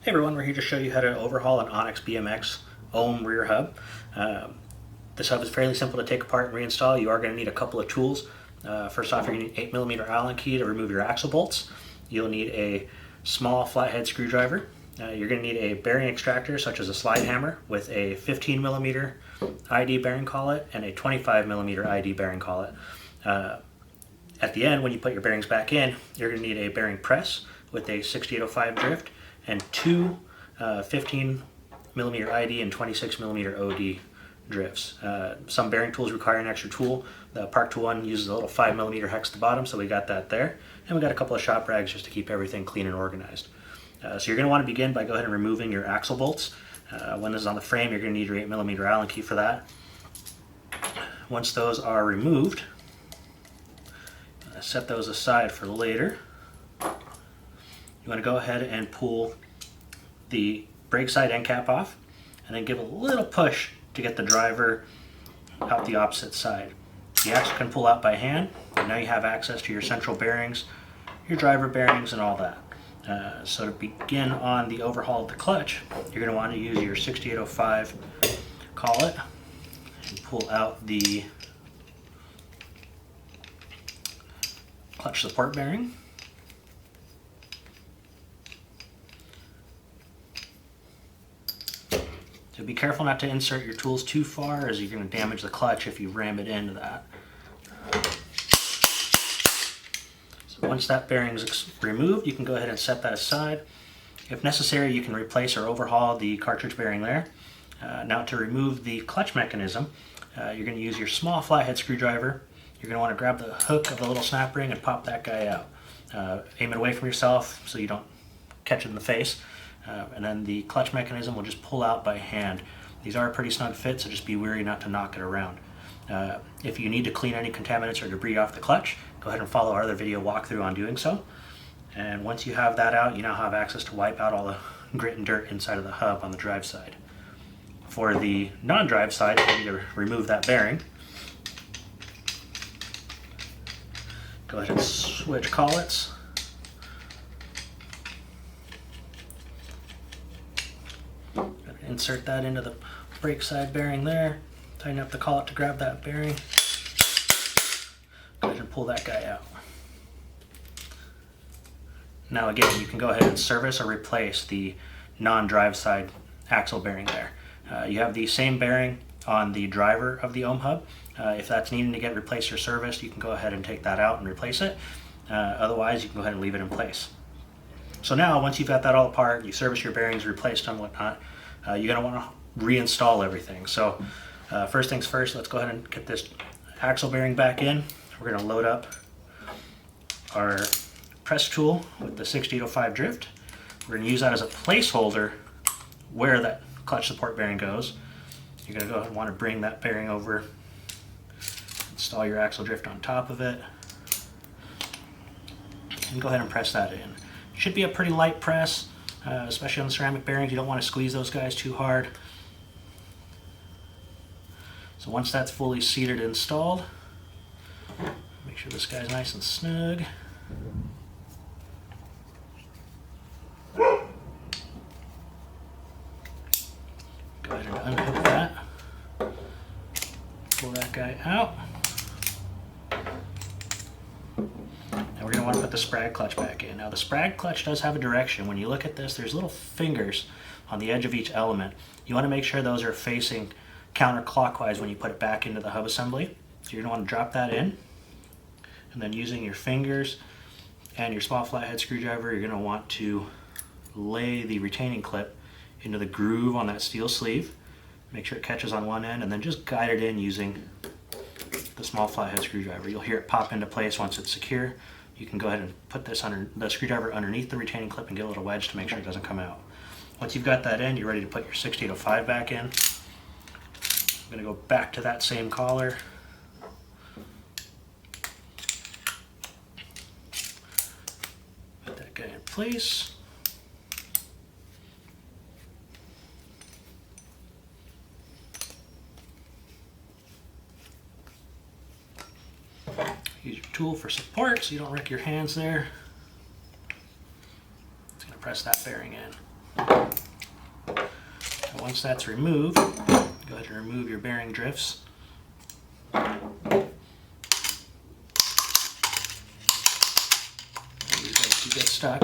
Hey everyone, we're here to show you how to overhaul an Onyx BMX Ohm rear hub. This hub is fairly simple to take apart and reinstall. You are going to need a couple of tools. First off, you're going to need an 8mm Allen key to remove your axle bolts. You'll need a small flathead screwdriver. You're going to need a bearing extractor such as a slide hammer with a 15mm ID bearing collet and a 25mm ID bearing collet. At the end, when you put your bearings back in, you're going to need a bearing press with a 6805 drift and two 15mm ID and 26mm OD drifts. Some bearing tools require an extra tool. The Park Tool one uses a little 5mm hex at the bottom, so we got that there. And we got a couple of shop rags just to keep everything clean and organized. So you're going to want to begin by go ahead and removing your axle bolts. When this is on the frame, you're going to need your 8mm Allen key for that. Once those are removed, set those aside for later. You want to go ahead and pull the brake side end cap off and then give a little push to get the driver out the opposite side. You actually can pull out by hand, and now you have access to your central bearings, your driver bearings, and all that. So to begin on the overhaul of the clutch, you're going to want to use your 6805 collet and pull out the clutch support bearing. So be careful not to insert your tools too far, as you're going to damage the clutch if you ram it into that. So once that bearing is removed, you can go ahead and set that aside. If necessary, you can replace or overhaul the cartridge bearing there. Now to remove the clutch mechanism, you're going to use your small flathead screwdriver. You're going to want to grab the hook of the little snap ring and pop that guy out. Aim it away from yourself so you don't catch it in the face. And then the clutch mechanism will just pull out by hand. These are a pretty snug fit, so just be wary not to knock it around. If you need to clean any contaminants or debris off the clutch, go ahead and follow our other video walkthrough on doing so. And once you have that out, you now have access to wipe out all the grit and dirt inside of the hub on the drive side. For the non-drive side, you need to remove that bearing. Go ahead and switch collets. Insert that into the brake side bearing there. Tighten up the collet to grab that bearing. Go ahead and pull that guy out. Now again, you can go ahead and service or replace the non-drive side axle bearing there. You have the same bearing on the driver of the Ohm hub. If that's needing to get replaced or serviced, you can go ahead and take that out and replace it. Otherwise, you can go ahead and leave it in place. So now, once you've got that all apart, you service your bearings, replaced them, whatnot, you're going to want to reinstall everything. So first things first, let's go ahead and get this axle bearing back in. We're going to load up our press tool with the 6805 drift. We're going to use that as a placeholder where that clutch support bearing goes. You're going to go ahead and want to bring that bearing over, install your axle drift on top of it, and go ahead and press that in. Should be a pretty light press, especially on the ceramic bearings. You don't want to squeeze those guys too hard. So once that's fully seated and installed, make sure this guy's nice and snug. Go ahead and unhook that. Pull that guy out. And we're going to want to put the sprag clutch back in. Now the sprag clutch does have a direction. When you look at this, there's little fingers on the edge of each element. You want to make sure those are facing counterclockwise when you put it back into the hub assembly. So you're going to want to drop that in. And then using your fingers and your small flathead screwdriver, you're going to want to lay the retaining clip into the groove on that steel sleeve. Make sure it catches on one end, and then just guide it in using the small flathead screwdriver. You'll hear it pop into place once it's secure. You can go ahead and put this under the screwdriver underneath the retaining clip and get a little wedge to make sure it doesn't come out. Once you've got that in, you're ready to put your 6805 back in. I'm going to go back to that same collar. Put that guy in place. Use your tool for support so you don't wreck your hands there. It's going to press that bearing in. Once that's removed, go ahead and remove your bearing drifts. You get stuck.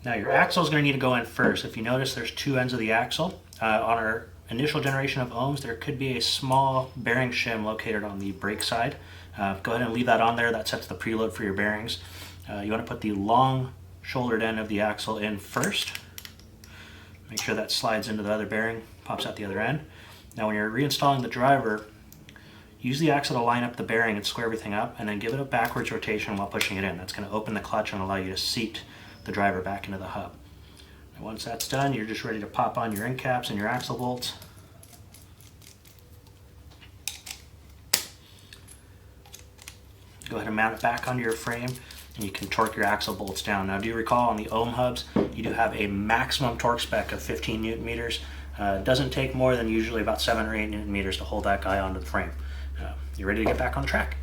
Now your axle is going to need to go in first. If you notice, there's two ends of the axle. On our initial generation of ohms, there could be a small bearing shim located on the brake side. Go ahead and leave that on there. That sets the preload for your bearings. You want to put the long shouldered end of the axle in first. Make sure that slides into the other bearing, pops out the other end. Now when you're reinstalling the driver, use the axle to line up the bearing and square everything up, and then give it a backwards rotation while pushing it in. That's going to open the clutch and allow you to seat the driver back into the hub. And once that's done, you're just ready to pop on your end caps and your axle bolts. Go ahead and mount it back onto your frame, and you can torque your axle bolts down. Now, do you recall on the Ohm hubs, you do have a maximum torque spec of 15 Newton meters. It doesn't take more than usually about 7 or 8 Newton meters to hold that guy onto the frame. You're ready to get back on the track.